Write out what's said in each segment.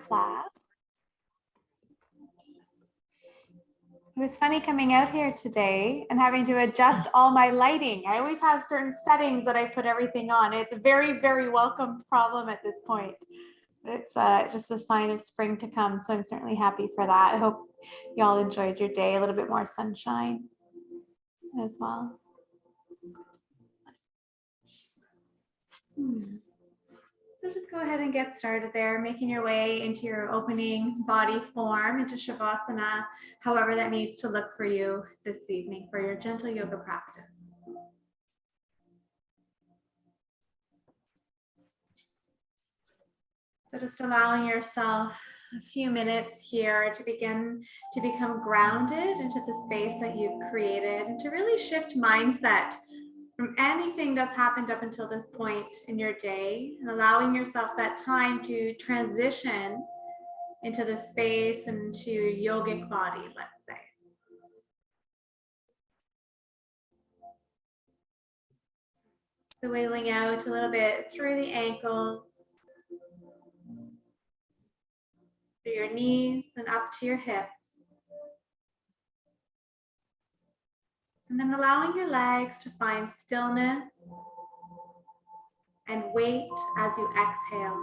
class. It was funny coming out here today and having to adjust all my lighting. I always have certain settings that I put everything on. It's a very, very welcome problem at this point. It's just a sign of spring to come. So I'm certainly happy for that. I hope y'all enjoyed your day, a little bit more sunshine as well. So just go ahead and get started there, making your way into your opening body form, into Shavasana, however that needs to look for you this evening for your gentle yoga practice. So just allowing yourself a few minutes here to begin to become grounded into the space that you've created and to really shift mindset from anything that's happened up until this point in your day, and allowing yourself that time to transition into the space and into your yogic body, let's say. So wailing out a little bit through the ankles, through your knees and up to your hips. And then allowing your legs to find stillness and wait as you exhale.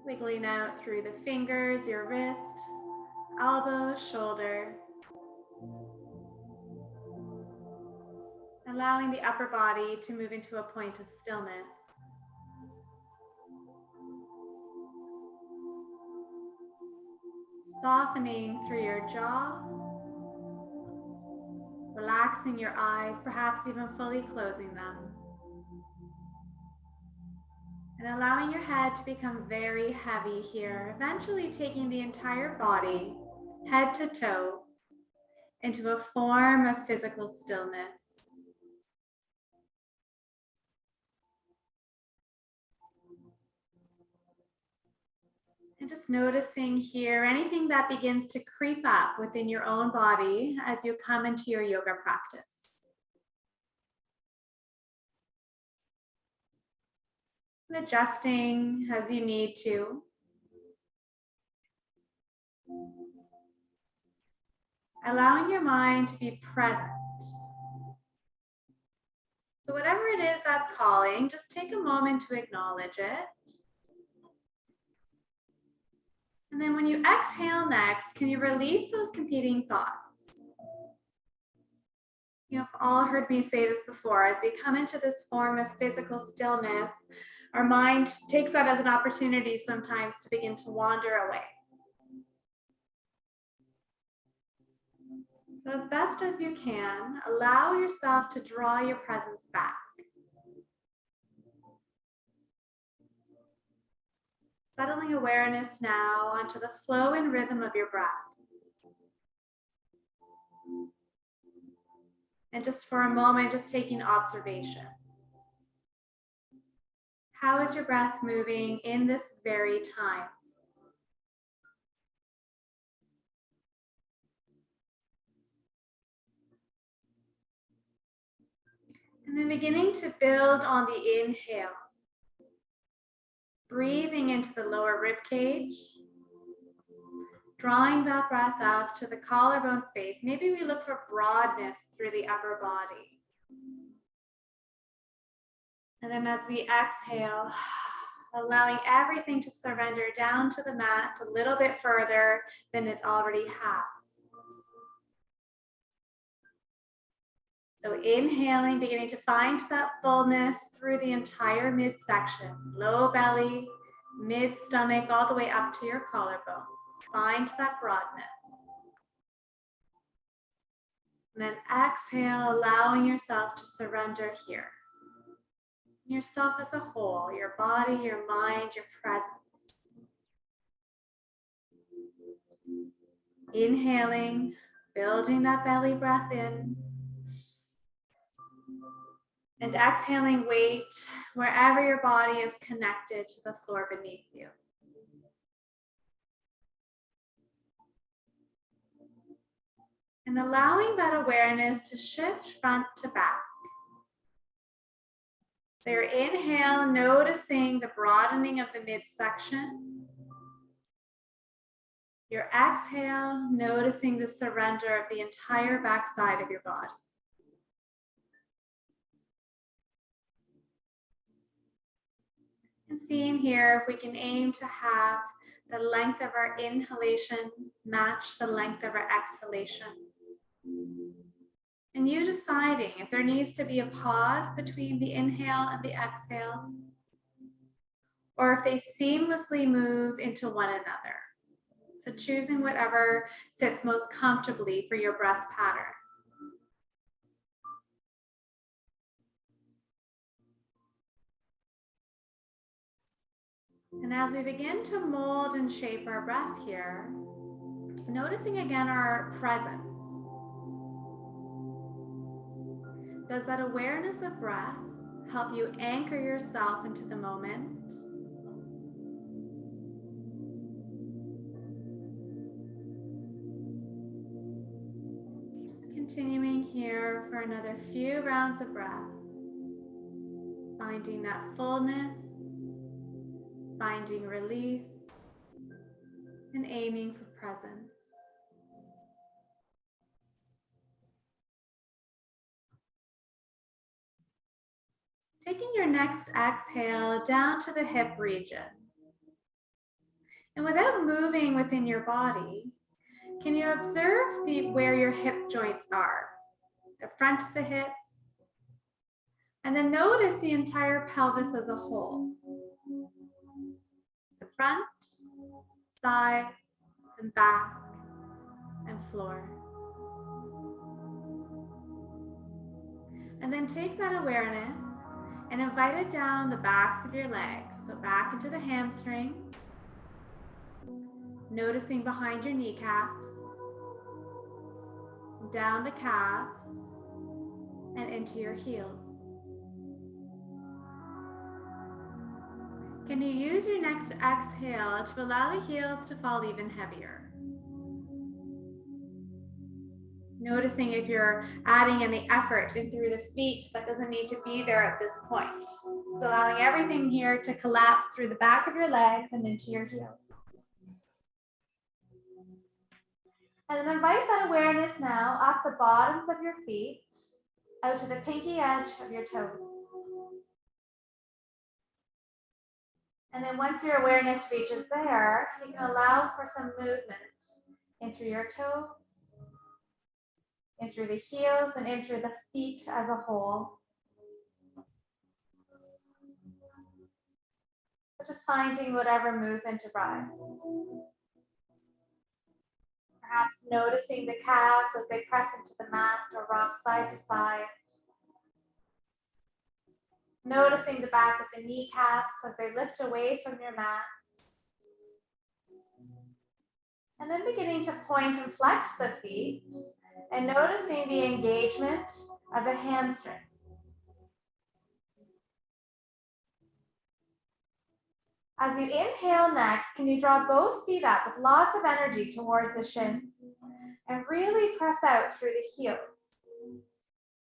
Wiggling out through the fingers, your wrist, elbows, shoulders. Allowing the upper body to move into a point of stillness. Softening through your jaw. Relaxing your eyes, perhaps even fully closing them. And allowing your head to become very heavy here, eventually taking the entire body, head to toe, into a form of physical stillness. And just noticing here anything that begins to creep up within your own body as you come into your yoga practice. And adjusting as you need to. Allowing your mind to be present. So whatever it is that's calling, just take a moment to acknowledge it. And then when you exhale next, can you release those competing thoughts? You've all heard me say this before, as we come into this form of physical stillness, our mind takes that as an opportunity sometimes to begin to wander away. So as best as you can, allow yourself to draw your presence back. Settling awareness now onto the flow and rhythm of your breath. And just for a moment, just taking observation. How is your breath moving in this very time? And then beginning to build on the inhale. Breathing into the lower rib cage. Drawing that breath up to the collarbone space. Maybe we look for broadness through the upper body. And then as we exhale, allowing everything to surrender down to the mat a little bit further than it already has. So inhaling, beginning to find that fullness through the entire midsection, low belly, mid-stomach, all the way up to your collarbones. Find that broadness. And then exhale, allowing yourself to surrender here. Yourself as a whole, your body, your mind, your presence. Inhaling, building that belly breath in. And exhaling, weight wherever your body is connected to the floor beneath you. And allowing that awareness to shift front to back. So your inhale, noticing the broadening of the midsection. Your exhale, noticing the surrender of the entire backside of your body. And seeing here if we can aim to have the length of our inhalation match the length of our exhalation. And you deciding if there needs to be a pause between the inhale and the exhale, or if they seamlessly move into one another. So choosing whatever sits most comfortably for your breath pattern. And as we begin to mold and shape our breath here, noticing again our presence. Does that awareness of breath help you anchor yourself into the moment? Just continuing here for another few rounds of breath. Finding that fullness, finding release, and aiming for presence. Taking your next exhale down to the hip region. And without moving within your body, can you observe where your hip joints are? The front of the hips. And then notice the entire pelvis as a whole. The front, side, and back, and floor. And then take that awareness and invite it down the backs of your legs. So back into the hamstrings, noticing behind your kneecaps, down the calves, and into your heels. Can you use your next exhale to allow the heels to fall even heavier? Noticing if you're adding any effort in through the feet that doesn't need to be there at this point. Just allowing everything here to collapse through the back of your legs and into your heels. And then invite that awareness now off the bottoms of your feet, out to the pinky edge of your toes. And then once your awareness reaches there, you can allow for some movement in through your toes, in through the heels, and in through the feet as a whole. So just finding whatever movement arrives. Perhaps noticing the calves as they press into the mat or rock side to side. Noticing the back of the kneecaps as they lift away from your mat. And then beginning to point and flex the feet and noticing the engagement of the hamstrings. As you inhale next, can you draw both feet up with lots of energy towards the shins and really press out through the heels.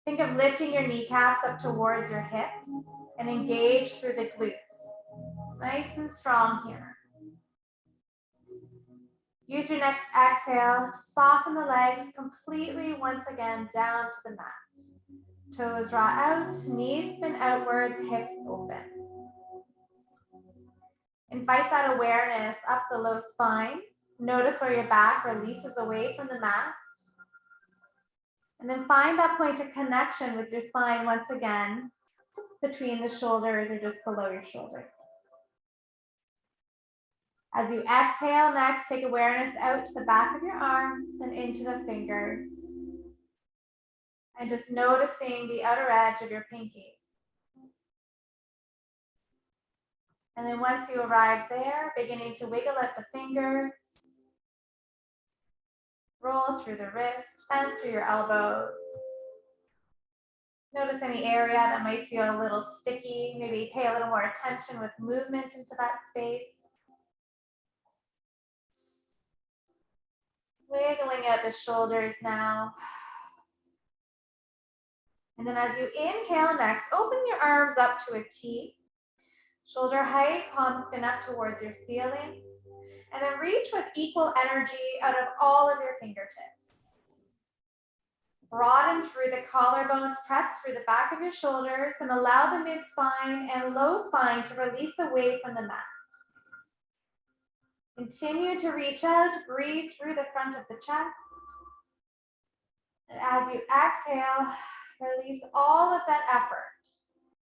Think of lifting your kneecaps up towards your hips and engage through the glutes. Nice and strong here. Use your next exhale to soften the legs completely once again down to the mat. Toes draw out, knees spin outwards, hips open. Invite that awareness up the low spine. Notice where your back releases away from the mat. And then find that point of connection with your spine once again, just between the shoulders or just below your shoulders. As you exhale next, take awareness out to the back of your arms and into the fingers. And just noticing the outer edge of your pinky. And then once you arrive there, beginning to wiggle at the fingers. Roll through the wrist, bend through your elbows. Notice any area that might feel a little sticky. Maybe pay a little more attention with movement into that space. Wiggling out the shoulders now. And then as you inhale next, open your arms up to a T. Shoulder height, palms skin up towards your ceiling. And then reach with equal energy out of all of your fingertips. Broaden through the collarbones, press through the back of your shoulders, and allow the mid-spine and low spine to release away from the mat. Continue to reach out, breathe through the front of the chest. And as you exhale, release all of that effort.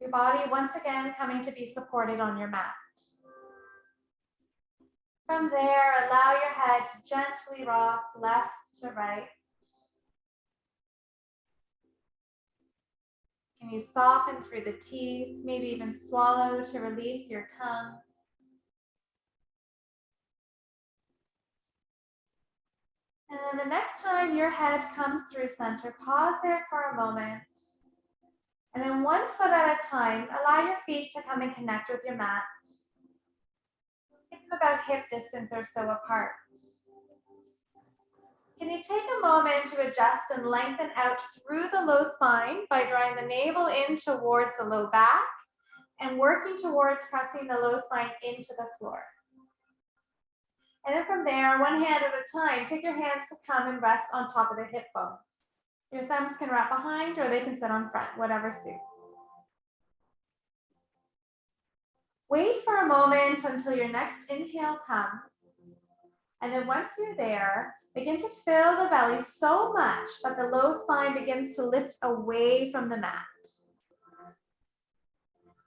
Your body once again coming to be supported on your mat. From there, allow your head to gently rock left to right. Can you soften through the teeth, maybe even swallow to release your tongue? And then the next time your head comes through center, pause there for a moment. And then 1 foot at a time, allow your feet to come and connect with your mat. Keep them about hip distance or so apart. Can you take a moment to adjust and lengthen out through the low spine by drawing the navel in towards the low back and working towards pressing the low spine into the floor. And then from there, one hand at a time, take your hands to come and rest on top of the hip bones. Your thumbs can wrap behind or they can sit on front, whatever suits. Wait for a moment until your next inhale comes. And then once you're there, begin to fill the belly so much that the low spine begins to lift away from the mat.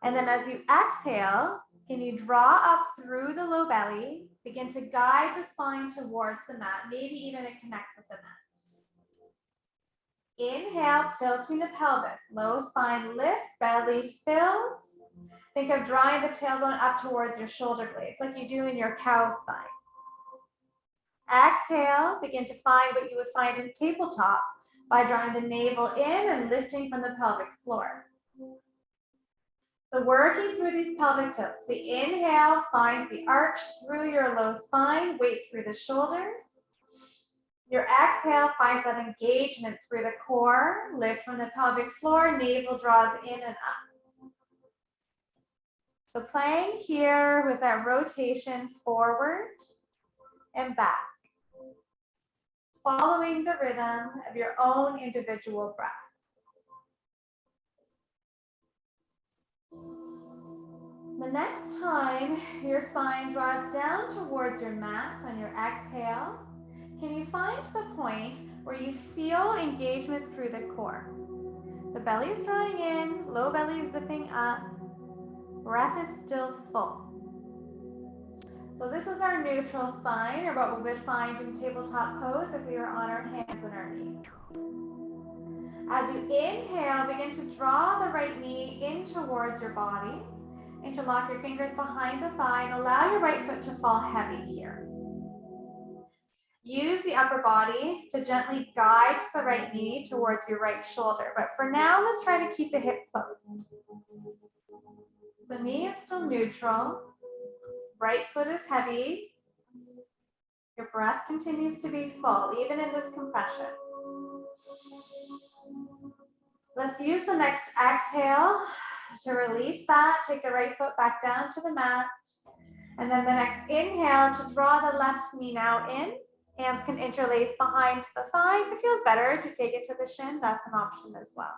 And then as you exhale, can you draw up through the low belly, begin to guide the spine towards the mat, maybe even it connects with the mat. Inhale, tilting the pelvis, low spine lifts, belly fills. Think of drawing the tailbone up towards your shoulder blades, like you do in your cow spine. Exhale, begin to find what you would find in tabletop by drawing the navel in and lifting from the pelvic floor. So working through these pelvic tilts, the inhale finds the arch through your low spine, weight through the shoulders. Your exhale finds that engagement through the core, lift from the pelvic floor, navel draws in and up. So playing here with that rotation forward and back, following the rhythm of your own individual breath. The next time your spine draws down towards your mat on your exhale, can you find the point where you feel engagement through the core? So belly is drawing in, low belly is zipping up, breath is still full. So this is our neutral spine, or what we would find in tabletop pose if we were on our hands and our knees. As you inhale, begin to draw the right knee in towards your body. Interlock your fingers behind the thigh and allow your right foot to fall heavy here. Use the upper body to gently guide the right knee towards your right shoulder. But for now, let's try to keep the hip closed. So knee is still neutral. Right foot is heavy. Your breath continues to be full, even in this compression. Let's use the next exhale to release that. Take the right foot back down to the mat. And then the next inhale to draw the left knee now in. Hands can interlace behind the thigh. If it feels better to take it to the shin, that's an option as well.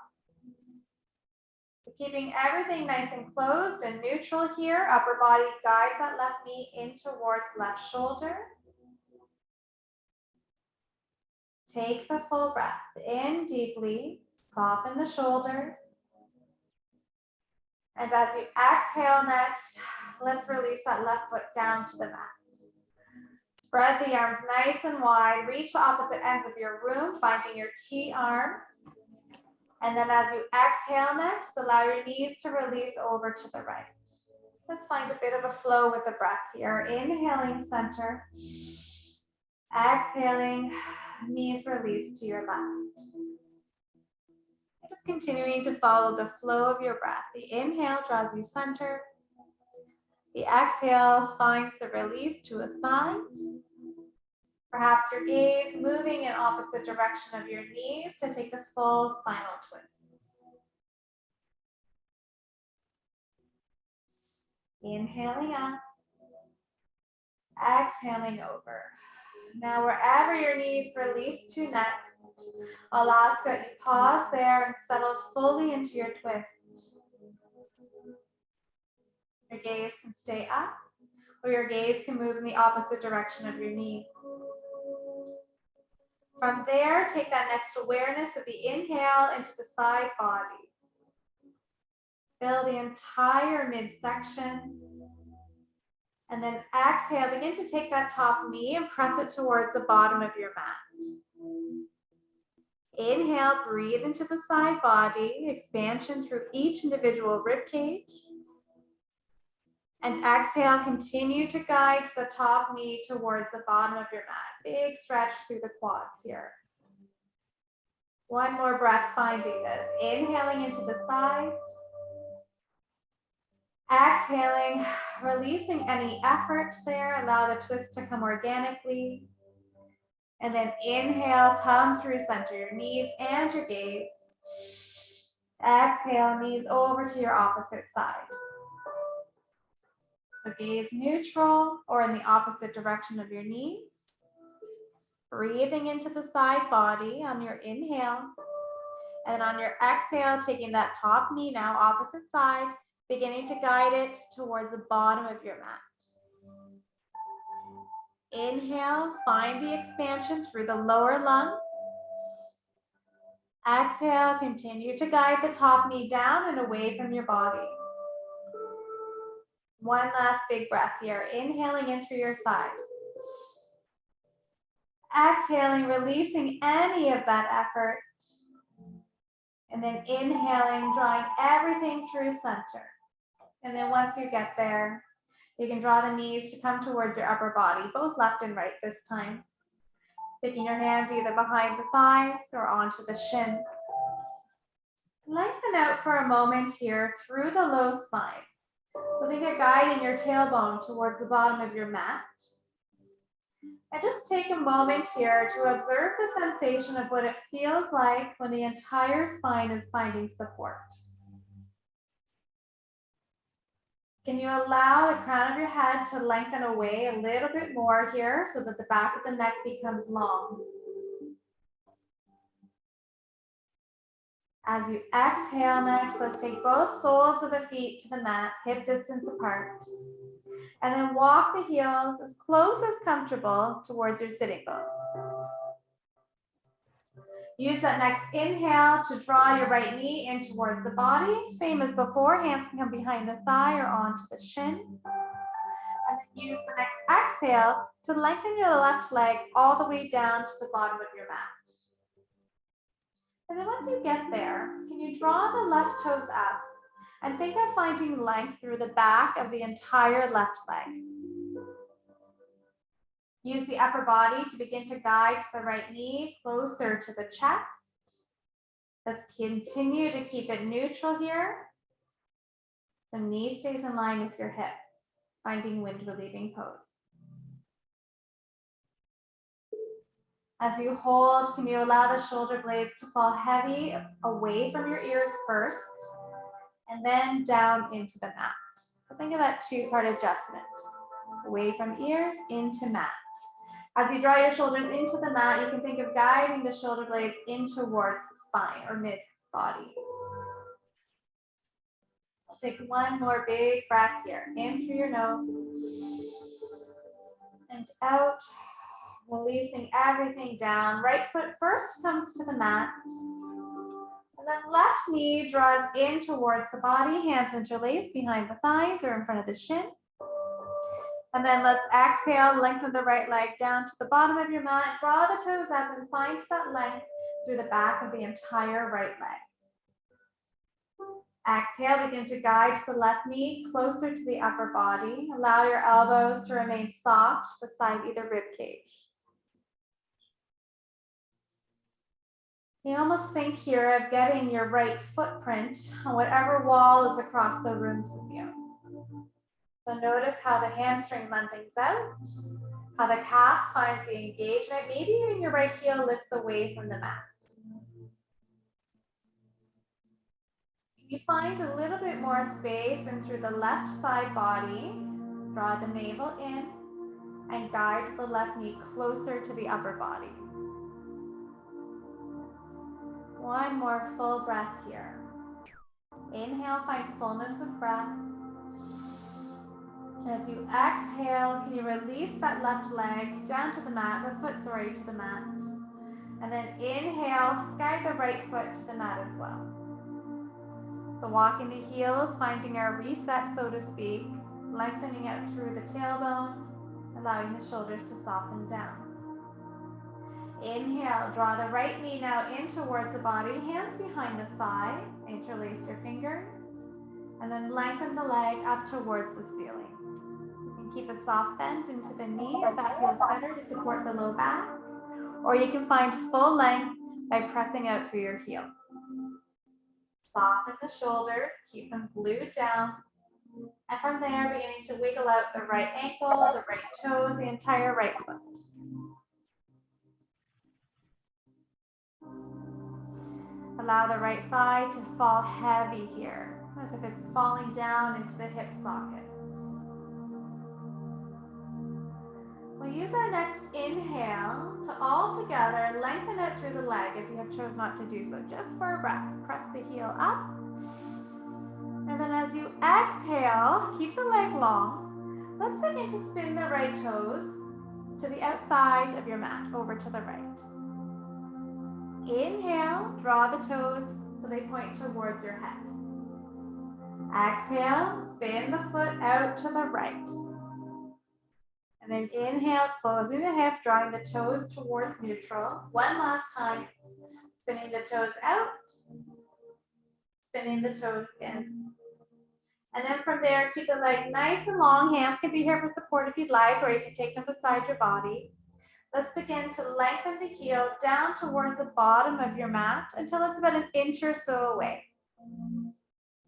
So keeping everything nice and closed and neutral here. Upper body guides that left knee in towards left shoulder. Take the full breath in deeply. Soften the shoulders. And as you exhale next, let's release that left foot down to the mat. Spread the arms nice and wide. Reach the opposite ends of your room, finding your T arms. And then as you exhale next, allow your knees to release over to the right. Let's find a bit of a flow with the breath here. Inhaling center. Exhaling, knees release to your left. Just continuing to follow the flow of your breath. The inhale draws you center. The exhale finds the release to a side. Perhaps your gaze moving in opposite direction of your knees to take the full spinal twist. Inhaling up, exhaling over. Now, wherever your knees release to next, I'll ask that you pause there and settle fully into your twist. Your gaze can stay up, or your gaze can move in the opposite direction of your knees. From there, take that next awareness of the inhale into the side body. Fill the entire midsection. And then exhale, begin to take that top knee and press it towards the bottom of your mat. Inhale, breathe into the side body, expansion through each individual rib cage. And exhale, continue to guide the top knee towards the bottom of your mat. Big stretch through the quads here. One more breath, finding this. Inhaling into the side. Exhaling, releasing any effort there. Allow the twist to come organically. And then inhale, come through center your knees and your gaze. Exhale, knees over to your opposite side. So gaze neutral or in the opposite direction of your knees. Breathing into the side body on your inhale. And on your exhale, taking that top knee now, opposite side, beginning to guide it towards the bottom of your mat. Inhale, find the expansion through the lower lungs. Exhale, continue to guide the top knee down and away from your body. One last big breath here. Inhaling in through your side. Exhaling, releasing any of that effort. And then inhaling, drawing everything through center. And then once you get there, you can draw the knees to come towards your upper body, both left and right this time. Taking your hands either behind the thighs or onto the shins. Lengthen out for a moment here through the low spine. So think of guiding your tailbone towards the bottom of your mat. And just take a moment here to observe the sensation of what it feels like when the entire spine is finding support. Can you allow the crown of your head to lengthen away a little bit more here so that the back of the neck becomes long? As you exhale next, let's take both soles of the feet to the mat, hip distance apart. And then walk the heels as close as comfortable towards your sitting bones. Use that next inhale to draw your right knee in towards the body. Same as before, hands can come behind the thigh or onto the shin. And then use the next exhale to lengthen your left leg all the way down to the bottom of your mat. And then once you get there, can you draw the left toes up and think of finding length through the back of the entire left leg. Use the upper body to begin to guide the right knee closer to the chest. Let's continue to keep it neutral here. The knee stays in line with your hip, finding wind relieving pose. As you hold, can you allow the shoulder blades to fall heavy away from your ears first, and then down into the mat. So think of that two-part adjustment. Away from ears, into mat. As you draw your shoulders into the mat, you can think of guiding the shoulder blades in towards the spine or mid-body. We'll take one more big breath here. In through your nose. And out. Releasing everything down. Right foot first comes to the mat. And then left knee draws in towards the body. Hands interlace behind the thighs or in front of the shin. And then let's exhale, lengthen the right leg down to the bottom of your mat. Draw the toes up and find that length through the back of the entire right leg. Exhale, begin to guide the left knee closer to the upper body. Allow your elbows to remain soft beside either rib cage. You almost think here of getting your right footprint on whatever wall is across the room from you. So notice how the hamstring lengthens out, how the calf finds the engagement, maybe even your right heel lifts away from the mat. Can you find a little bit more space in through the left side body, draw the navel in and guide the left knee closer to the upper body. One more full breath here. Inhale, find fullness of breath. As you exhale, can you release that left leg down to the mat, the foot, sorry, to the mat. And then inhale, guide the right foot to the mat as well. So walking the heels, finding our reset, so to speak, lengthening out through the tailbone, allowing the shoulders to soften down. Inhale, draw the right knee now in towards the body, hands behind the thigh, interlace your fingers, and then lengthen the leg up towards the ceiling. You can keep a soft bend into the knee if that feels better to support the low back, or you can find full length by pressing out through your heel. Soften the shoulders, keep them glued down, and from there, beginning to wiggle out the right ankle, the right toes, the entire right foot. Allow the right thigh to fall heavy here, as if it's falling down into the hip socket. We'll use our next inhale to all together lengthen out through the leg if you have chosen not to do so. Just for a breath, press the heel up. And then as you exhale, keep the leg long. Let's begin to spin the right toes to the outside of your mat, over to the right. Inhale, draw the toes so they point towards your head. Exhale, spin the foot out to the right. And then inhale, closing the hip, drawing the toes towards neutral. One last time, spinning the toes out, spinning the toes in. And then from there, keep the leg nice and long. Hands can be here for support if you'd like, or you can take them beside your body. Let's begin to lengthen the heel down towards the bottom of your mat until it's about an inch or so away.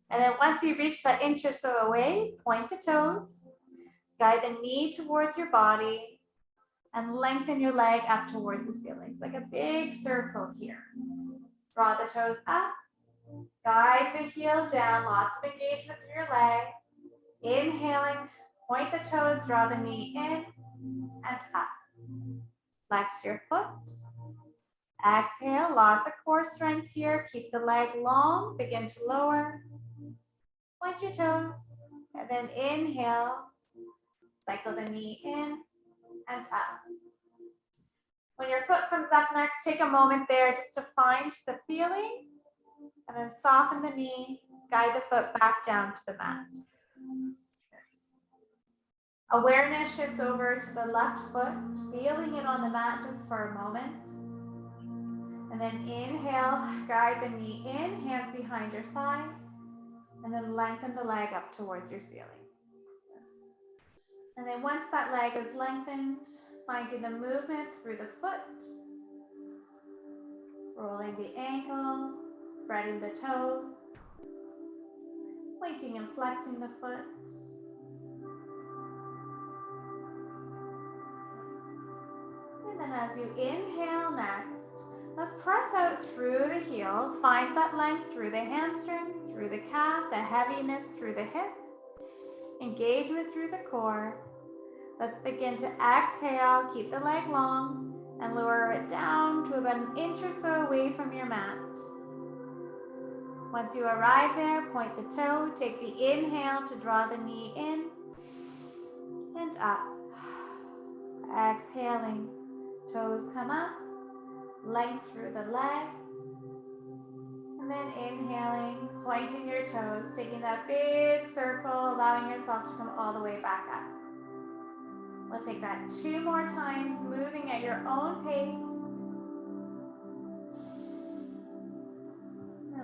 And then once you reach that inch or so away, point the toes, guide the knee towards your body, and lengthen your leg up towards the ceiling. It's like a big circle here. Draw the toes up, guide the heel down, lots of engagement through your leg. Inhaling, point the toes, draw the knee in and up. Flex your foot. Exhale, lots of core strength here. Keep the leg long, begin to lower. Point your toes, and then inhale, cycle the knee in and up. When your foot comes up next, take a moment there just to find the feeling, and then soften the knee, guide the foot back down to the mat. Awareness shifts over to the left foot, feeling it on the mat just for a moment. And then inhale, guide the knee in, hands behind your thigh, and then lengthen the leg up towards your ceiling. And then once that leg is lengthened, finding the movement through the foot, rolling the ankle, spreading the toes, pointing and flexing the foot. And then as you inhale next, let's press out through the heel, find that length through the hamstring, through the calf, the heaviness through the hip, engagement through the core. Let's begin to exhale, keep the leg long, and lower it down to about an inch or so away from your mat. Once you arrive there, point the toe, take the inhale to draw the knee in and up. Exhaling, toes come up, length through the leg, and then inhaling, pointing your toes, taking that big circle, allowing yourself to come all the way back up. We'll take that 2 more times, moving at your own pace.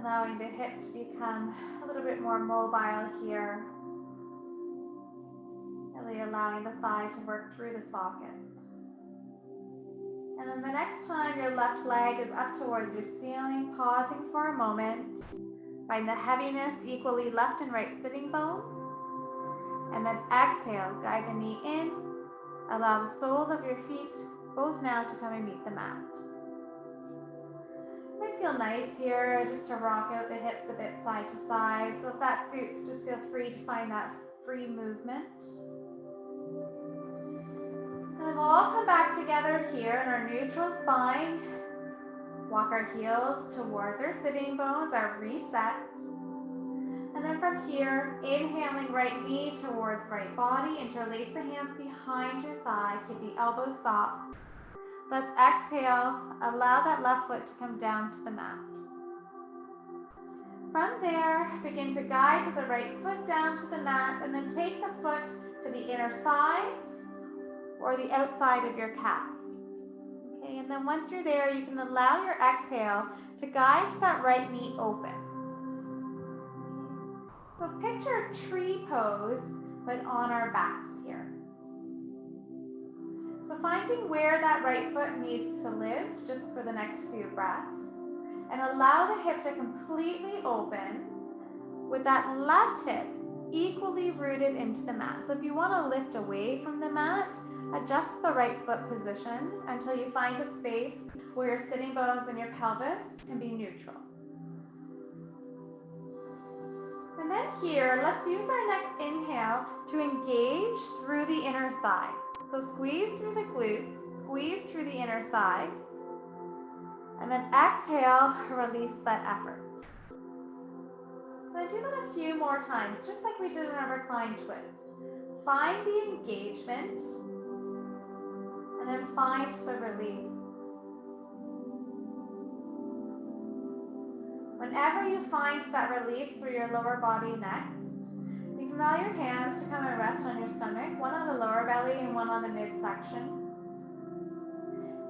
Allowing the hip to become a little bit more mobile here. Really allowing the thigh to work through the socket. And then the next time your left leg is up towards your ceiling, pausing for a moment. Find the heaviness equally left and right sitting bone. And then exhale, guide the knee in. Allow the soles of your feet both now to come and meet the mat. And feel nice here just to rock out the hips a bit side to side. So if that suits, just feel free to find that free movement. And then we'll all come back together here in our neutral spine. Walk our heels towards our sitting bones, our reset. And then from here, inhaling right knee towards right body, interlace the hands behind your thigh, keep the elbows soft. Let's exhale, allow that left foot to come down to the mat. From there, begin to guide the right foot down to the mat and then take the foot to the inner thigh or the outside of your calf. Okay, and then once you're there, you can allow your exhale to guide that right knee open. So picture a tree pose, but on our backs here. So finding where that right foot needs to live just for the next few breaths, and allow the hip to completely open with that left hip equally rooted into the mat. So if you want to lift away from the mat, adjust the right foot position until you find a space where your sitting bones and your pelvis can be neutral. And then here, let's use our next inhale to engage through the inner thigh. So squeeze through the glutes, squeeze through the inner thighs, and then exhale, release that effort. And do that a few more times, just like we did in our reclined twist. Find the engagement, and then find the release. Whenever you find that release through your lower body next, you can allow your hands to come and rest on your stomach, one on the lower belly and one on the midsection.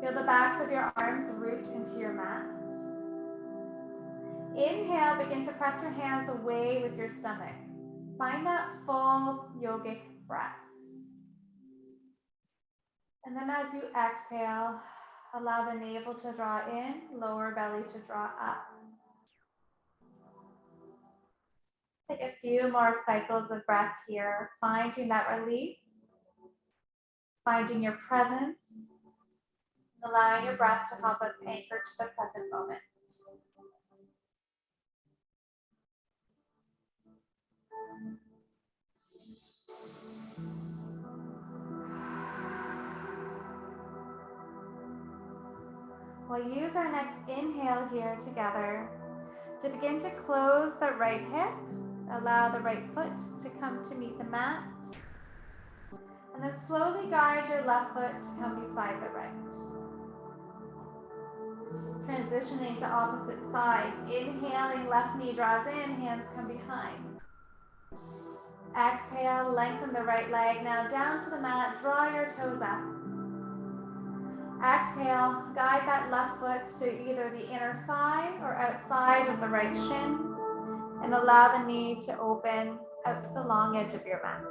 Feel the backs of your arms root into your mat. Inhale, begin to press your hands away with your stomach. Find that full yogic breath. And then as you exhale, allow the navel to draw in, lower belly to draw up. Take a few more cycles of breath here, finding that release, finding your presence, allowing your breath to help us anchor to the present moment. We'll use our next inhale here together to begin to close the right hip. Allow the right foot to come to meet the mat. And then slowly guide your left foot to come beside the right. Transitioning to opposite side. Inhaling, left knee draws in, hands come behind. Exhale, lengthen the right leg. Now down to the mat, draw your toes up. Exhale, guide that left foot to either the inner thigh or outside of the right shin. And allow the knee to open out to the long edge of your mat.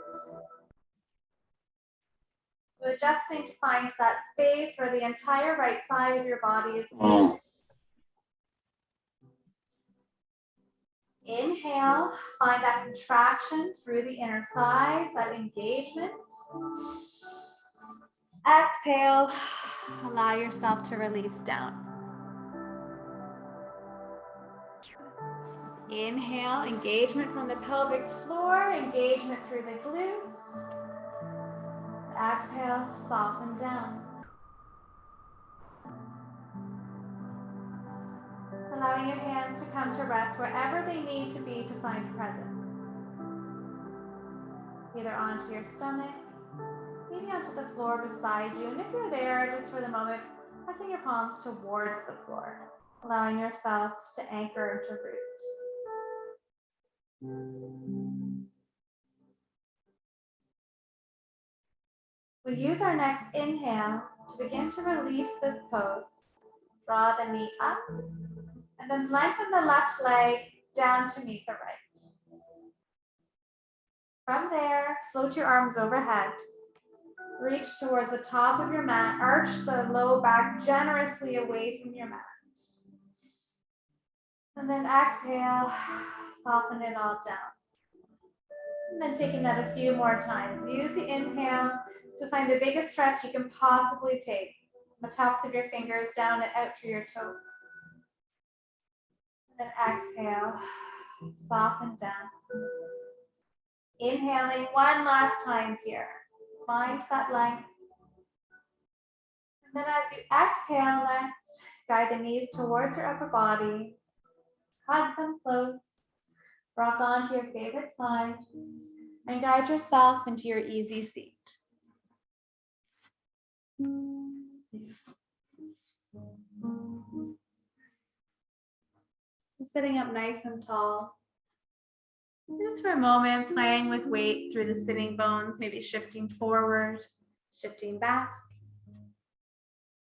So adjusting to find that space where the entire right side of your body is full. Inhale, find that contraction through the inner thighs, that engagement. Exhale, allow yourself to release down. Inhale, engagement from the pelvic floor, engagement through the glutes. Exhale, soften down. Allowing your hands to come to rest wherever they need to be to find presence. Either onto your stomach, maybe onto the floor beside you. And if you're there, just for the moment, pressing your palms towards the floor, allowing yourself to anchor into root. We'll use our next inhale to begin to release this pose. Draw the knee up, and then lengthen the left leg down to meet the right. From there, float your arms overhead. Reach towards the top of your mat. Arch the low back generously away from your mat. And then exhale, soften it all down. And then taking that a few more times. Use the inhale to find the biggest stretch you can possibly take. The tops of your fingers down and out through your toes. Then exhale, soften down. Inhaling one last time here. Find that length. And then as you exhale, next, guide the knees towards your upper body. Hug them close. Rock onto your favorite side. And guide yourself into your easy seat. Sitting up nice and tall. Just for a moment, playing with weight through the sitting bones, maybe shifting forward, shifting back.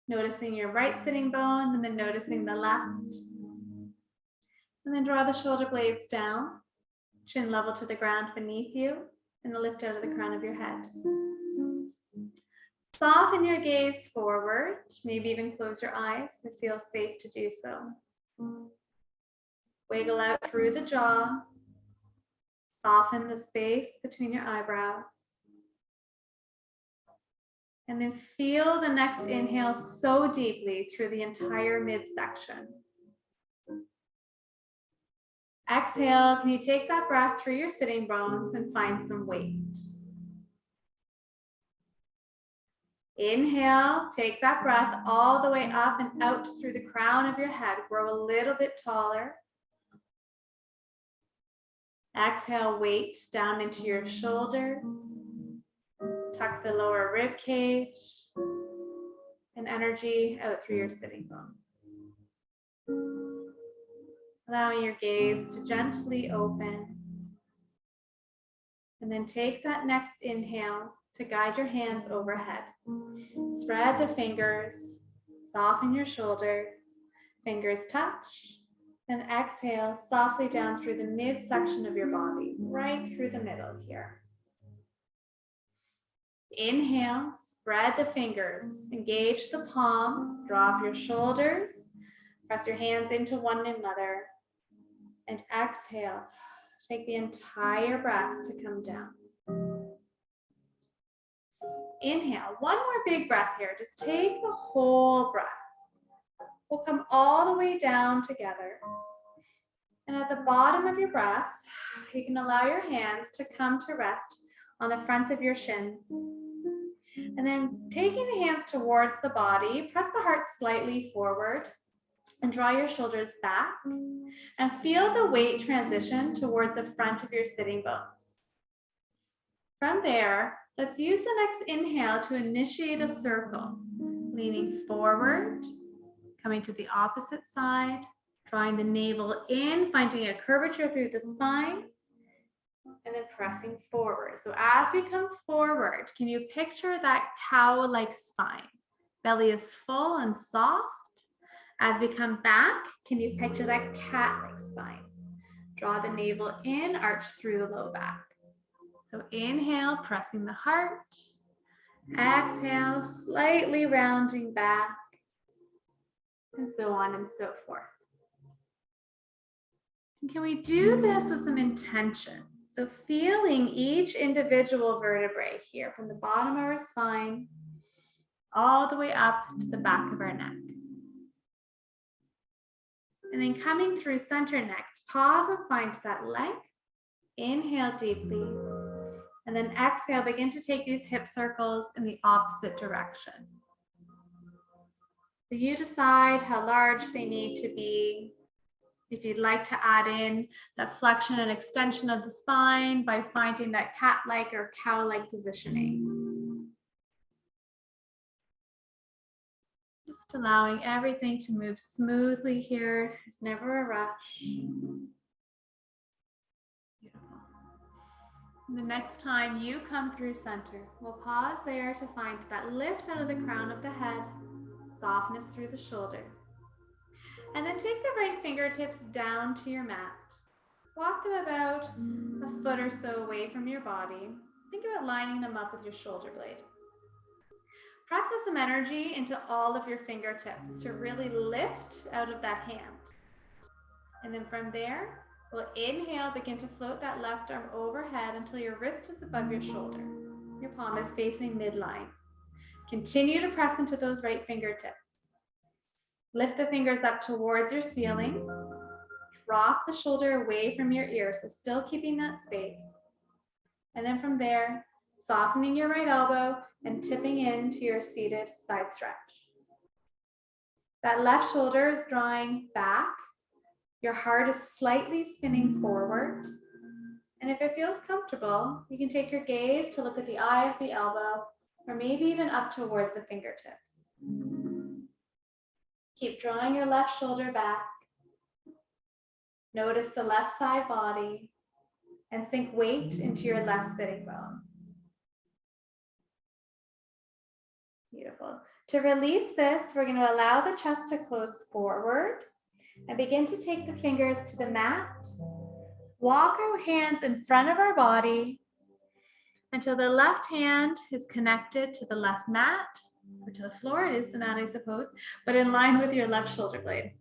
Noticing your right sitting bone and then noticing the left. And then draw the shoulder blades down, chin level to the ground beneath you, and a lift out of the crown of your head. Soften your gaze forward, maybe even close your eyes if it feels safe to do so. Wiggle out through the jaw. Soften the space between your eyebrows. And then feel the next inhale so deeply through the entire midsection. Exhale, can you take that breath through your sitting bones and find some weight? Inhale, take that breath all the way up and out through the crown of your head. Grow a little bit taller. Exhale, weight down into your shoulders. Tuck the lower rib cage and energy out through your sitting bones. Allowing your gaze to gently open. And then take that next inhale to guide your hands overhead. Spread the fingers, soften your shoulders, fingers touch. Then exhale softly down through the midsection of your body, right through the middle here. Inhale, spread the fingers, engage the palms, drop your shoulders, press your hands into one another, and exhale. Take the entire breath to come down. Inhale, one more big breath here. Just take the whole breath. We'll come all the way down together. And at the bottom of your breath, you can allow your hands to come to rest on the fronts of your shins. And then taking the hands towards the body, press the heart slightly forward and draw your shoulders back and feel the weight transition towards the front of your sitting bones. From there, let's use the next inhale to initiate a circle, leaning forward, coming to the opposite side, drawing the navel in, finding a curvature through the spine, and then pressing forward. So as we come forward, can you picture that cow-like spine? Belly is full and soft. As we come back, can you picture that cat-like spine? Draw the navel in, arch through the low back. So inhale, pressing the heart. Exhale, slightly rounding back. And so on and so forth. And can we do this with some intention? So feeling each individual vertebrae here from the bottom of our spine all the way up to the back of our neck. And then coming through center next, pause and find that length. Inhale deeply. And then exhale, begin to take these hip circles in the opposite direction. So you decide how large they need to be. If you'd like to add in that flexion and extension of the spine by finding that cat-like or cow-like positioning. Just allowing everything to move smoothly here. There's never a rush. Beautiful. And the next time you come through center, we'll pause there to find that lift out of the crown of the head, softness through the shoulders. And then take the right fingertips down to your mat. Walk them about a foot or so away from your body. Think about lining them up with your shoulder blade. Press with some energy into all of your fingertips to really lift out of that hand. And then from there, we'll inhale, begin to float that left arm overhead until your wrist is above your shoulder. Your palm is facing midline. Continue to press into those right fingertips. Lift the fingers up towards your ceiling. drop the shoulder away from your ear, so still keeping that space. And then from there, softening your right elbow and tipping into your seated side stretch. That left shoulder is drawing back. Your heart is slightly spinning forward. And if it feels comfortable, you can take your gaze to look at the eye of the elbow, or maybe even up towards the fingertips. Keep drawing your left shoulder back. Notice the left side body and sink weight into your left sitting bone. Beautiful. To release this, we're going to allow the chest to close forward and begin to take the fingers to the mat. Walk our hands in front of our body until the left hand is connected to the left mat, or to the floor. It is the mat, I suppose, but in line with your left shoulder blade.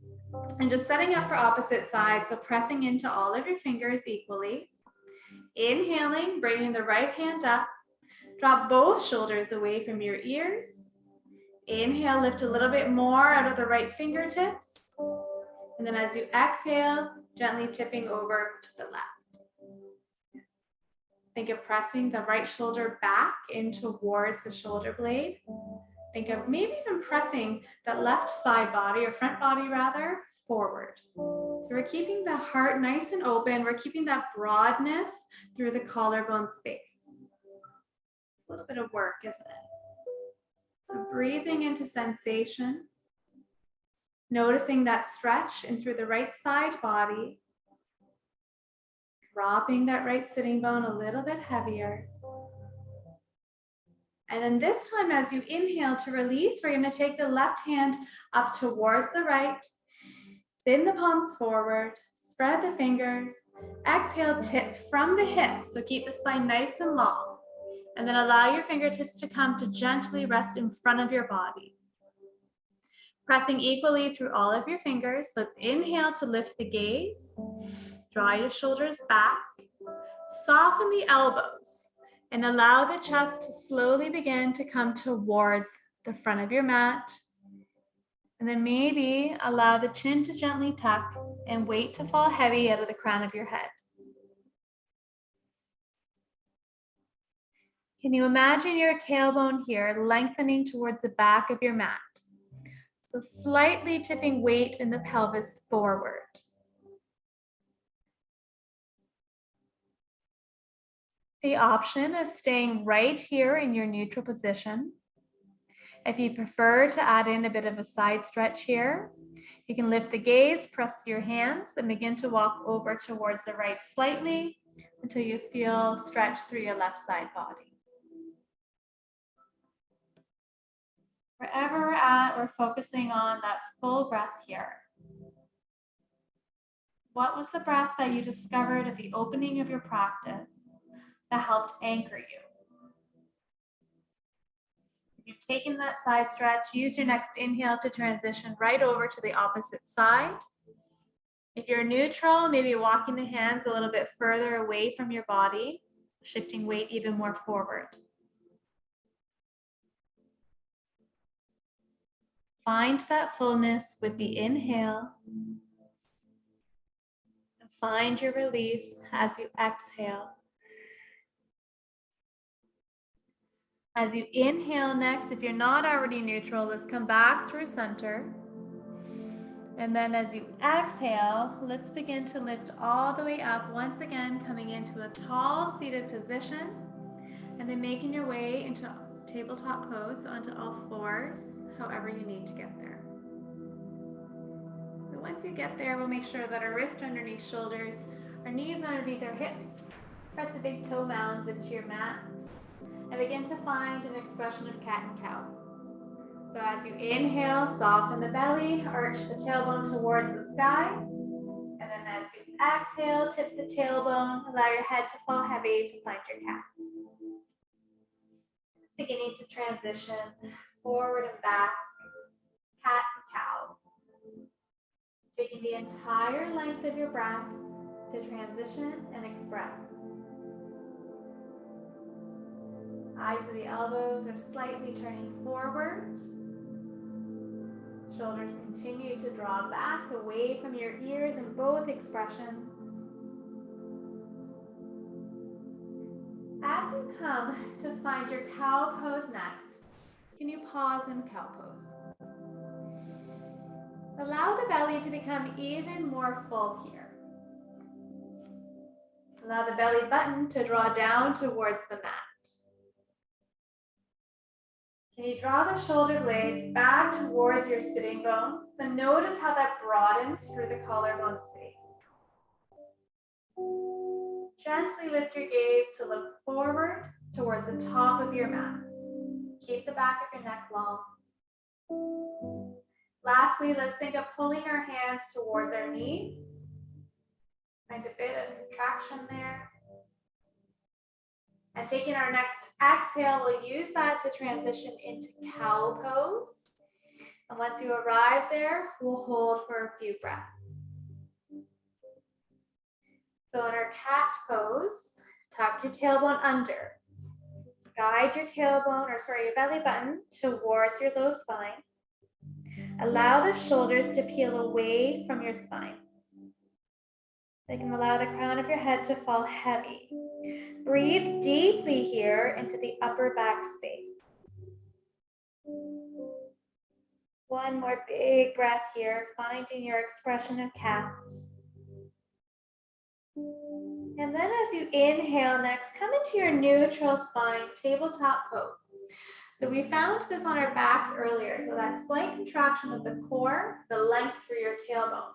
And just setting up for opposite sides, so pressing into all of your fingers equally. Inhaling, bringing the right hand up. Drop both shoulders away from your ears. Inhale, lift a little bit more out of the right fingertips. And then as you exhale, gently tipping over to the left. Think of pressing the right shoulder back in towards the shoulder blade. Think of maybe even pressing that left side body, or front body rather, forward. So we're keeping the heart nice and open. We're keeping that broadness through the collarbone space. It's a little bit of work, isn't it? So breathing into sensation. Noticing that stretch in through the right side body. Dropping that right sitting bone a little bit heavier. And then this time, as you inhale to release, we're going to take the left hand up towards the right. Spin the palms forward. Spread the fingers. Exhale, tip from the hips. So keep the spine nice and long. And then allow your fingertips to come to gently rest in front of your body. Pressing equally through all of your fingers. Let's inhale to lift the gaze. Draw your shoulders back. Soften the elbows. And allow the chest to slowly begin to come towards the front of your mat. And then maybe allow the chin to gently tuck and weight to fall heavy out of the crown of your head. Can you imagine your tailbone here lengthening towards the back of your mat? So slightly tipping weight in the pelvis forward. The option is staying right here in your neutral position. If you prefer to add in a bit of a side stretch here, you can lift the gaze, press your hands, and begin to walk over towards the right slightly until you feel stretched through your left side body. Wherever we're at, we're focusing on that full breath here. What was the breath that you discovered at the opening of your practice that helped anchor you? If you've taken that side stretch, use your next inhale to transition right over to the opposite side. If you're neutral, maybe walking the hands a little bit further away from your body, shifting weight even more forward. Find that fullness with the inhale. And find your release as you exhale. As you inhale next, if you're not already neutral, let's come back through center. And then as you exhale, let's begin to lift all the way up, once again coming into a tall seated position, and then making your way into tabletop pose onto all fours, however you need to get there. So once you get there, we'll make sure that our wrists are underneath shoulders, our knees underneath our hips. Press the big toe mounds into your mat, and begin to find an expression of cat and cow. So as you inhale, soften the belly, arch the tailbone towards the sky. And then as you exhale, tip the tailbone, allow your head to fall heavy to find your cat. Beginning to transition forward and back, cat and cow. Taking the entire length of your breath to transition and express. Eyes of the elbows are slightly turning forward. Shoulders continue to draw back away from your ears in both expressions. As you come to find your cow pose next, can you pause in cow pose? Allow the belly to become even more full here. Allow the belly button to draw down towards the mat. Can you draw the shoulder blades back towards your sitting bones and notice how that broadens through the collarbone space? Gently lift your gaze to look forward towards the top of your mat. Keep the back of your neck long. Lastly, let's think of pulling our hands towards our knees. Find a bit of contraction there. And taking our next exhale, we'll use that to transition into cow pose. And once you arrive there, we'll hold for a few breaths. So in our cat pose, tuck your tailbone under. Guide your your belly button towards your low spine. Allow the shoulders to peel away from your spine. You can allow the crown of your head to fall heavy. Breathe deeply here into the upper back space. One more big breath here, finding your expression of cat. And then as you inhale next, come into your neutral spine, tabletop pose. So we found this on our backs earlier, so that slight contraction of the core, the length through your tailbone.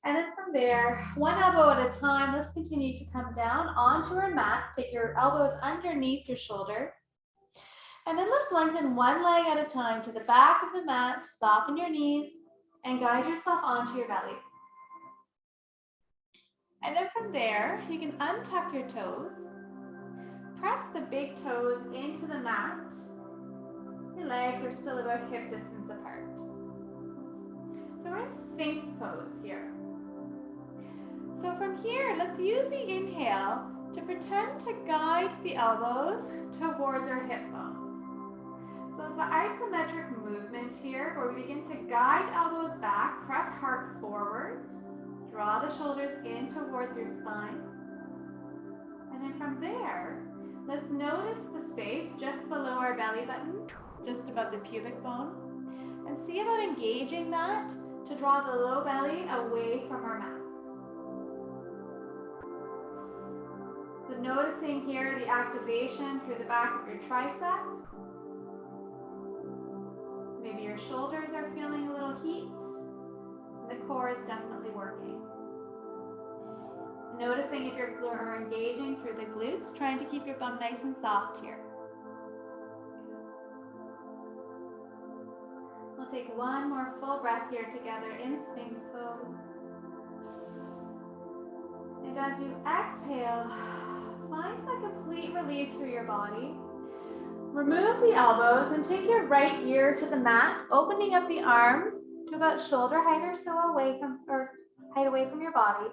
And then from there, one elbow at a time, let's continue to come down onto our mat. Take your elbows underneath your shoulders. And then let's lengthen one leg at a time to the back of the mat, soften your knees, and guide yourself onto your bellies. And then from there, you can untuck your toes. Press the big toes into the mat. Your legs are still about hip distance apart. So we're in Sphinx pose here. So from here, let's use the inhale to pretend to guide the elbows towards our hip bones. So it's the isometric movement here where we begin to guide elbows back, press heart forward, draw the shoulders in towards your spine. And then from there, let's notice the space just below our belly button, just above the pubic bone, and see about engaging that to draw the low belly away from our mats. So noticing here the activation through the back of your triceps. Maybe your shoulders are feeling a little heat. The core is definitely working. Noticing if you are engaging through the glutes, trying to keep your bum nice and soft here. We'll take one more full breath here together in Sphinx pose. And as you exhale, find the complete release through your body. Remove the elbows and take your right ear to the mat, opening up the arms to about shoulder height or so away from your body.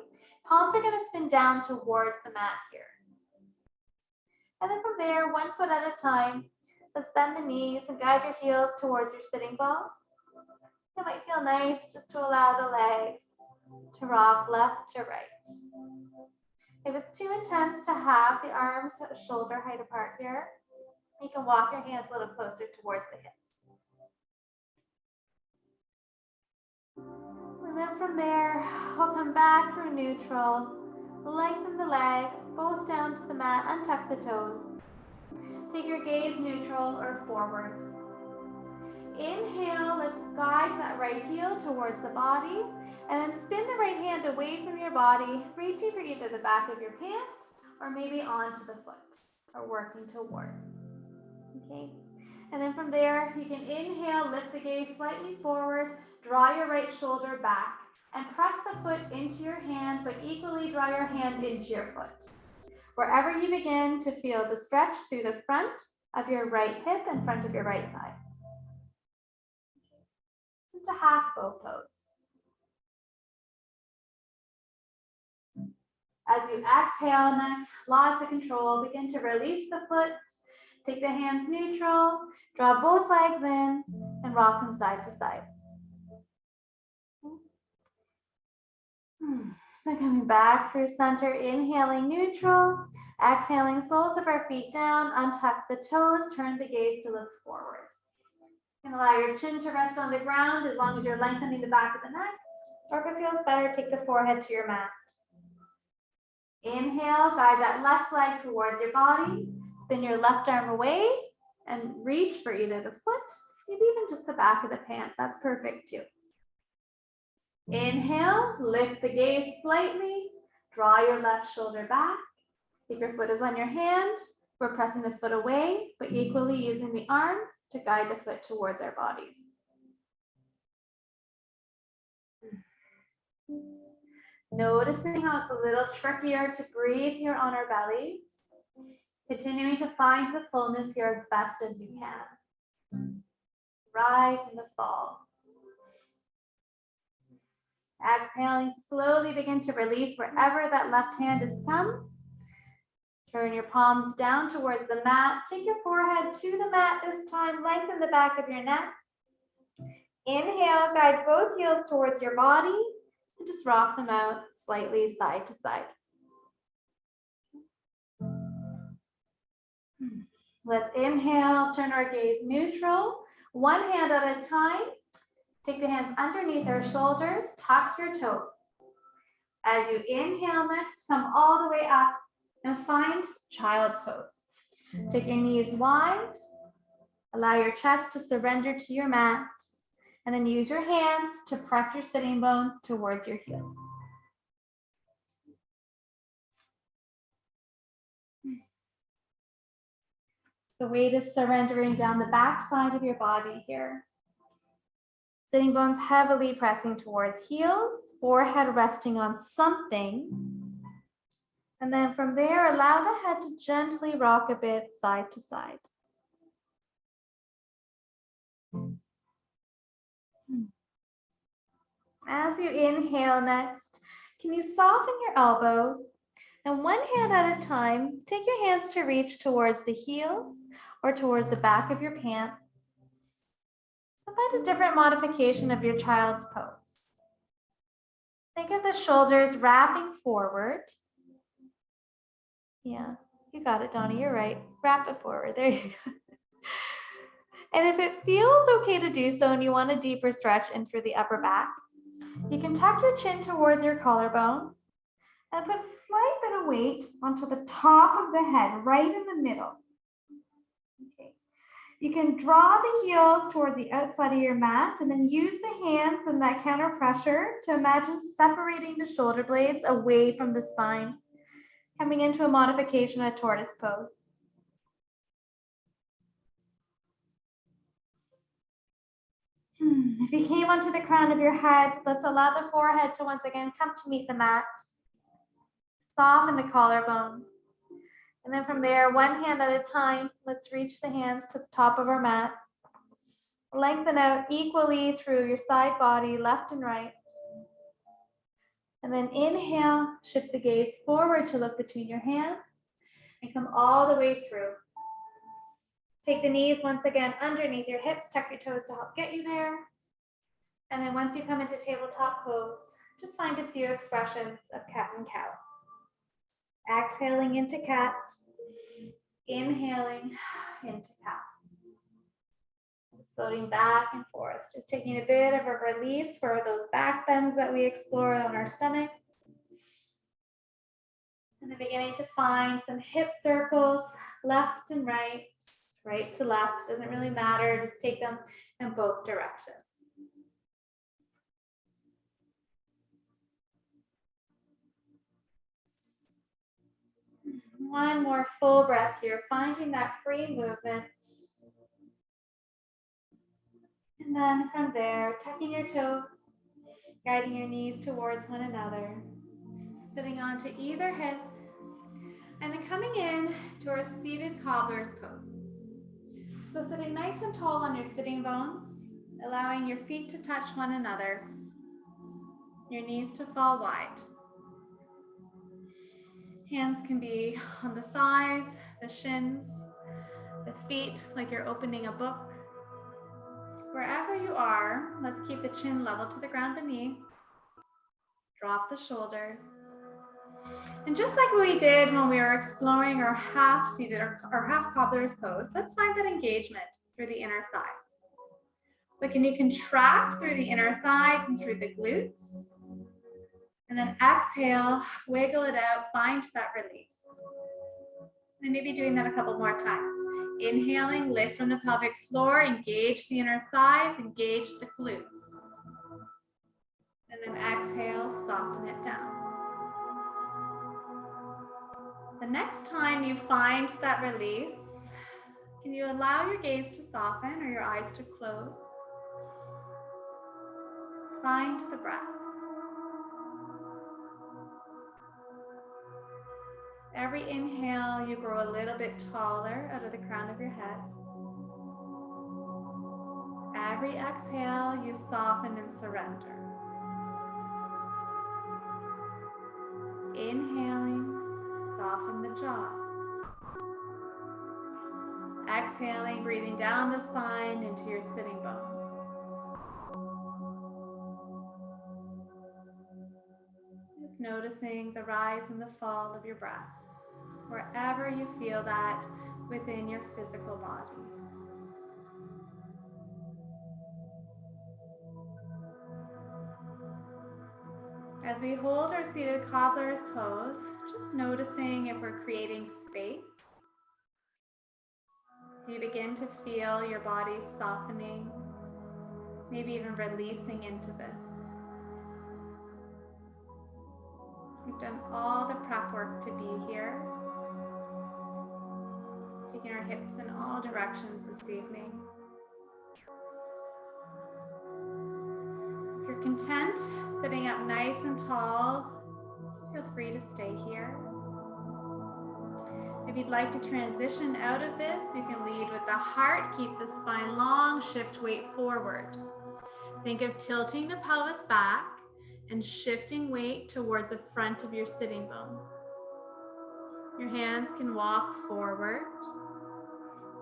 Palms are going to spin down towards the mat here. And then from there, 1 foot at a time, let's bend the knees and guide your heels towards your sitting bones. It might feel nice just to allow the legs to rock left to right. If it's too intense to have the arms shoulder height apart here, you can walk your hands a little closer towards the hips. And then from there, we'll come back through neutral, lengthen the legs, both down to the mat, untuck the toes. Take your gaze neutral or forward. Inhale, let's guide that right heel towards the body, and then spin the right hand away from your body, reaching for either the back of your pant or maybe onto the foot, or working towards. Okay, and then from there, you can inhale, lift the gaze slightly forward, draw your right shoulder back, and press the foot into your hand, but equally draw your hand into your foot. Wherever you begin to feel the stretch through the front of your right hip and front of your right thigh. Into half bow pose. As you exhale next, lots of control, begin to release the foot, take the hands neutral, draw both legs in, and and rock them side to side. So coming back through center, inhaling neutral, exhaling soles of our feet down, untuck the toes, turn the gaze to look forward. And allow your chin to rest on the ground as long as you're lengthening the back of the neck, or if it feels better, take the forehead to your mat. Inhale, guide that left leg towards your body, spin your left arm away and reach for either the foot, maybe even just the back of the pants, that's perfect too. Inhale, lift the gaze slightly, draw your left shoulder back. If your foot is on your hand, we're pressing the foot away, but equally using the arm to guide the foot towards our bodies. Noticing how it's a little trickier to breathe here on our bellies. Continuing to find the fullness here as best as you can. Rise in the fall. Exhaling, slowly begin to release wherever that left hand has come. Turn your palms down towards the mat. Take your forehead to the mat this time. Lengthen the back of your neck. Inhale, guide both heels towards your body. And just rock them out slightly side to side. Let's inhale, turn our gaze neutral. One hand at a time. Take the hands underneath our shoulders, tuck your toes. As you inhale next, come all the way up and find child's pose. Take your knees wide, allow your chest to surrender to your mat, and then use your hands to press your sitting bones towards your heels. The weight is surrendering down the back side of your body here. Sitting bones heavily pressing towards heels, forehead resting on something. And then from there, allow the head to gently rock a bit side to side. As you inhale next, can you soften your elbows? And one hand at a time, take your hands to reach towards the heels or towards the back of your pants. And find a different modification of your child's pose. Think of the shoulders wrapping forward. Yeah, you got it, Donnie, you're right. Wrap it forward, there you go. And if it feels okay to do so and you want a deeper stretch in through the upper back, you can tuck your chin towards your collarbones and put a slight bit of weight onto the top of the head, right in the middle. Okay. You can draw the heels toward the outside of your mat and then use the hands and that counter pressure to imagine separating the shoulder blades away from the spine, coming into a modification of tortoise pose. If you came onto the crown of your head, let's allow the forehead to once again come to meet the mat. Soften the collarbones. And then from there, one hand at a time, let's reach the hands to the top of our mat. Lengthen out equally through your side body, left and right. And then inhale, shift the gaze forward to look between your hands and come all the way through. Take the knees once again underneath your hips, tuck your toes to help get you there. And then once you come into tabletop pose, just find a few expressions of cat and cow. Exhaling into cat, inhaling into cow. Just floating back and forth, just taking a bit of a release for those back bends that we explored on our stomachs. And then beginning to find some hip circles, left and right, right to left, doesn't really matter, just take them in both directions. One more full breath here, finding that free movement. And then from there, tucking your toes, guiding your knees towards one another, sitting onto either hip, and then coming in to our seated cobbler's pose. So sitting nice and tall on your sitting bones, allowing your feet to touch one another, your knees to fall wide. Hands can be on the thighs, the shins, the feet, like you're opening a book. Wherever wherever you are, let's keep the chin level to the ground beneath. Drop the shoulders. And just like we did when we were exploring our half-seated or half cobbler's pose, let's find that engagement through the inner thighs. So can you contract through the inner thighs and through the glutes? And then exhale, wiggle it out, find that release. And maybe doing that a couple more times. Inhaling, lift from the pelvic floor, engage the inner thighs, engage the glutes. And then exhale, soften it down. The next time you find that release, can you allow your gaze to soften or your eyes to close? Find the breath. Every inhale, you grow a little bit taller out of the crown of your head. Every exhale, you soften and surrender. Inhaling, soften the jaw. Exhaling, breathing down the spine into your sitting bones. Just noticing the rise and the fall of your breath, wherever you feel that within your physical body. As we hold our seated cobbler's pose, just noticing if we're creating space. Do you begin to feel your body softening, maybe even releasing into this? We've done all the prep work to be here, taking our hips in all directions this evening. If you're content sitting up nice and tall, just feel free to stay here. If you'd like to transition out of this, you can lead with the heart, keep the spine long, shift weight forward. Think of tilting the pelvis back and shifting weight towards the front of your sitting bones. Your hands can walk forward.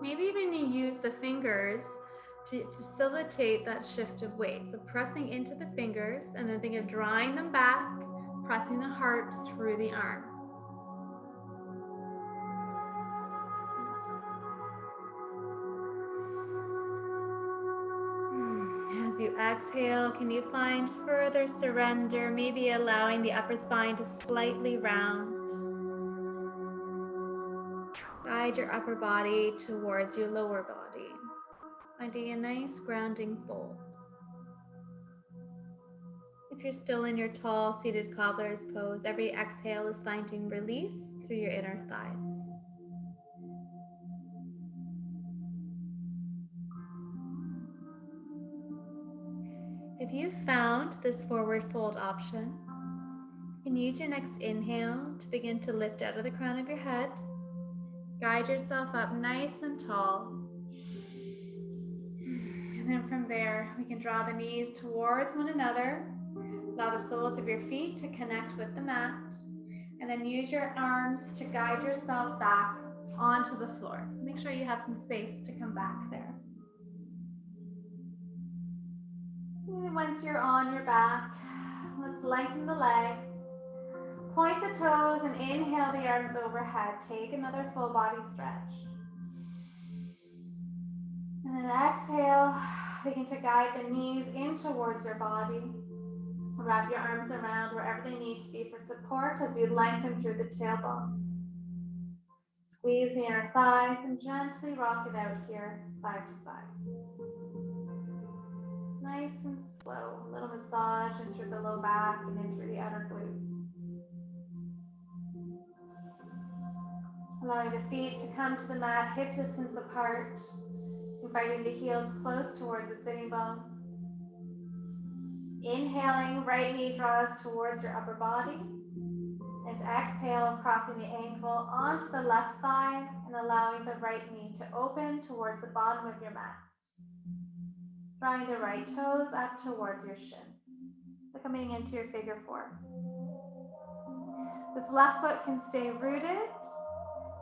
Maybe even you use the fingers to facilitate that shift of weight. So pressing into the fingers and then think of drawing them back, pressing the heart through the arms. As you exhale, can you find further surrender, maybe allowing the upper spine to slightly round. Guide your upper body towards your lower body, finding a nice grounding fold. If you're still in your tall seated cobbler's pose, every exhale is finding release through your inner thighs. If you've found this forward fold option, you can use your next inhale to begin to lift out of the crown of your head. Guide yourself up nice and tall. And then from there, we can draw the knees towards one another. Allow the soles of your feet to connect with the mat. And then use your arms to guide yourself back onto the floor. So make sure you have some space to come back there. And once you're on your back, let's lengthen the legs. Point the toes and inhale the arms overhead. Take another full body stretch. And then exhale, begin to guide the knees in towards your body. Wrap your arms around wherever they need to be for support as you lengthen through the tailbone. Squeeze the inner thighs and gently rock it out here, side to side. Nice and slow, a little massage in through the low back and in through the outer glutes. Allowing the feet to come to the mat, hip distance apart, inviting the heels close towards the sitting bones. Inhaling, right knee draws towards your upper body. And exhale, crossing the ankle onto the left thigh and allowing the right knee to open towards the bottom of your mat. Drawing the right toes up towards your shin. So coming into your figure four. This left foot can stay rooted.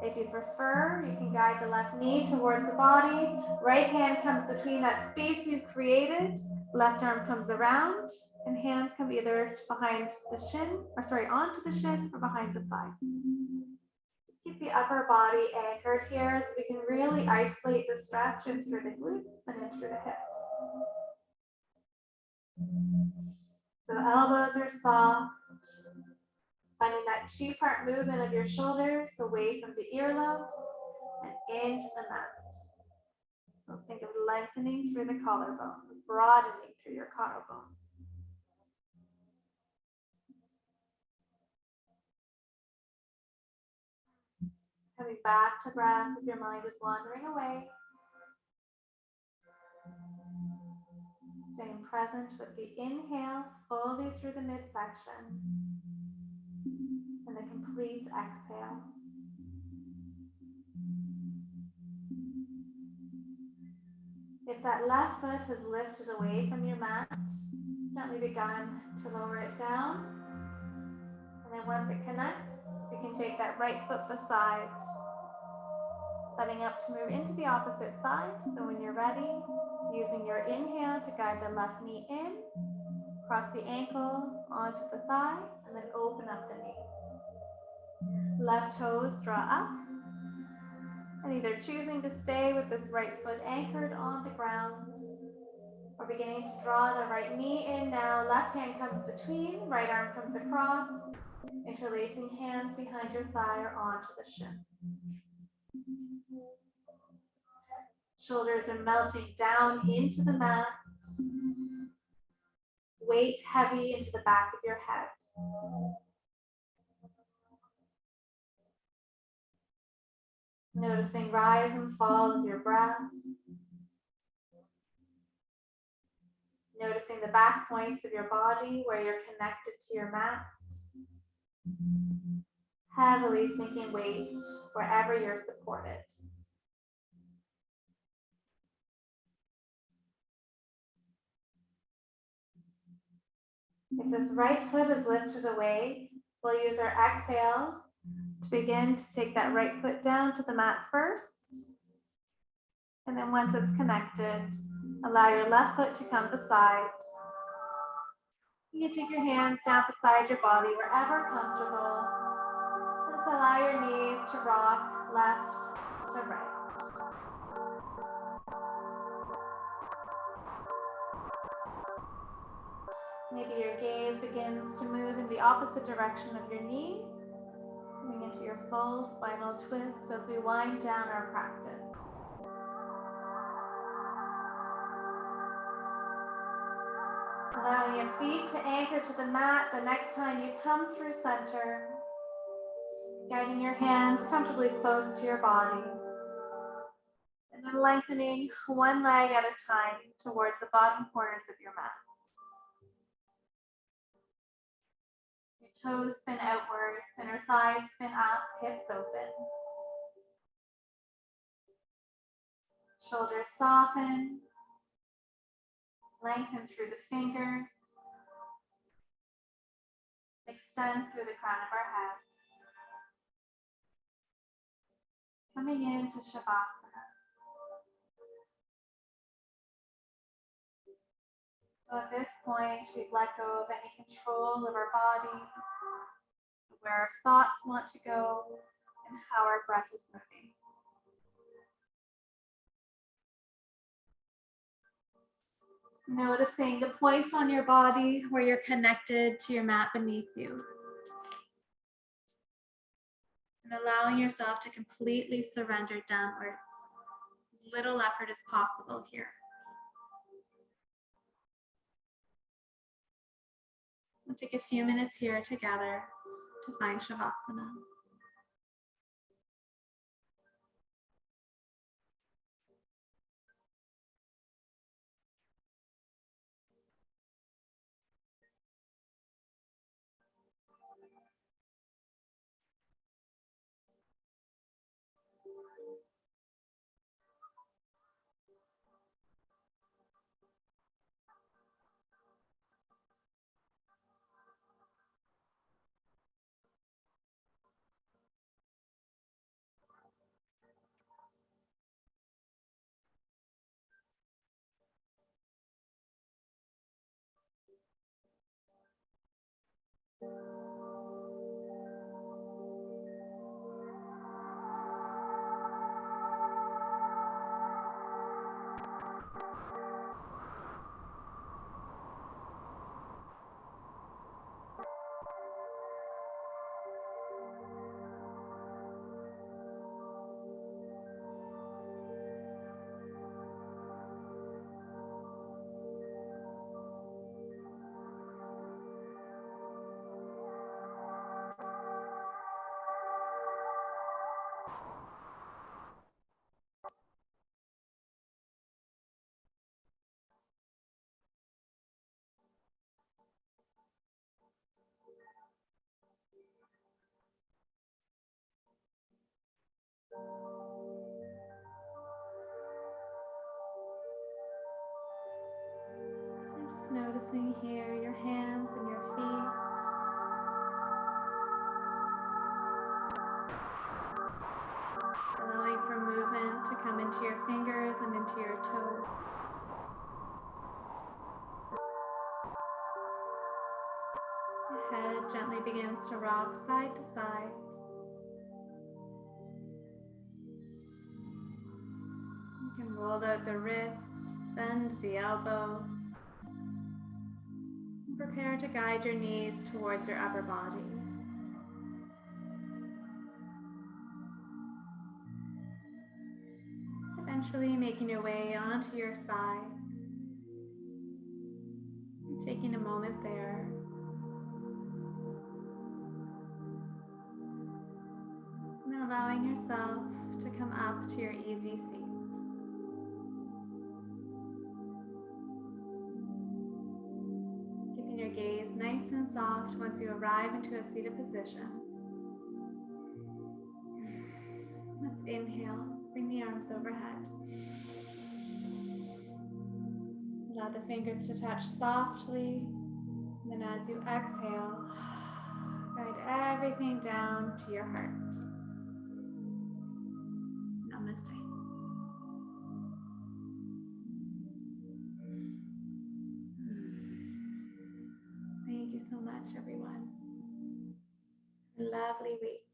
If you prefer, you can guide the left knee towards the body. Right hand comes between that space you've created. Left arm comes around, and hands come either behind the shin, or sorry, onto the shin or behind the thigh. Just keep the upper body anchored here so we can really isolate the stretch in through the glutes and in through the hips. The elbows are soft. Finding that two-part movement of your shoulders away from the earlobes and into the mat. So think of lengthening through the collarbone, broadening through your collarbone. Coming back to breath if your mind is wandering away. Staying present with the inhale fully through the midsection and the complete exhale. If that left foot has lifted away from your mat, gently begin to lower it down. And then once it connects, you can take that right foot beside, setting up to move into the opposite side. So when you're ready, using your inhale to guide the left knee in, cross the ankle onto the thigh, and then open up the knee. Left toes draw up, and either choosing to stay with this right foot anchored on the ground, or beginning to draw the right knee in now. Left hand comes between, right arm comes across, interlacing hands behind your thigh or onto the shin. Shoulders are melting down into the mat. Weight heavy into the back of your head. Noticing rise and fall of your breath. Noticing the back points of your body where you're connected to your mat. Heavily sinking weight wherever you're supported. If this right foot is lifted away, we'll use our exhale to begin to take that right foot down to the mat first. And then once it's connected, allow your left foot to come beside. You can take your hands down beside your body wherever comfortable. Just allow your knees to rock left to right. Maybe your gaze begins to move in the opposite direction of your knees, coming into your full spinal twist as we wind down our practice. Allowing your feet to anchor to the mat the next time you come through center, guiding your hands comfortably close to your body, and then lengthening one leg at a time towards the bottom corners of your mat. Your toes spin outwards, inner thighs spin up, hips open. Shoulders soften, lengthen through the fingers, extend through the crown of our head. Coming into Shavasana. So at this point, we've let go of any control of our body, where our thoughts want to go, and how our breath is moving. Noticing the points on your body where you're connected to your mat beneath you. And allowing yourself to completely surrender downwards. As little effort as possible here. We'll take a few minutes here together to find Shavasana. I'm just noticing here your hands and your feet. Allowing for movement to come into your fingers and into your toes. Your head gently begins to rock side to side. You can roll out the wrists, bend the elbows. And prepare to guide your knees towards your upper body. Eventually making your way onto your side. Taking a moment there. And then allowing yourself to come up to your easy seat. Keeping your gaze nice and soft once you arrive into a seated position. Let's inhale. Bring the arms overhead. Allow the fingers to touch softly. And then as you exhale, guide everything down to your heart. Namaste. Thank you so much, everyone. Lovely week.